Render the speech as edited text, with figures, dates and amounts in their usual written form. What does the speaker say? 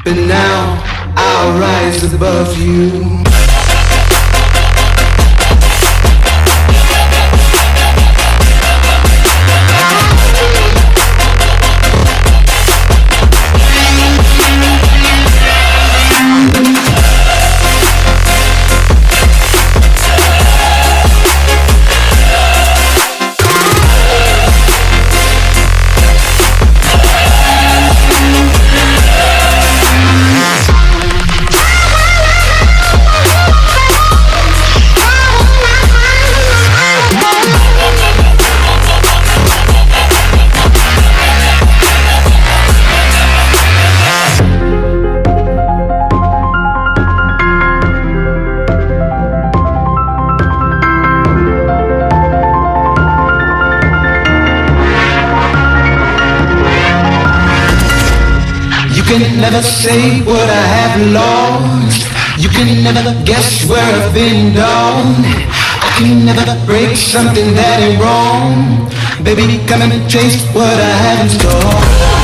but now I'll rise above you. You can never say what I have lost. You can never guess where I've been down. I can never break something that ain't wrong. Baby, come and chase what I have in store.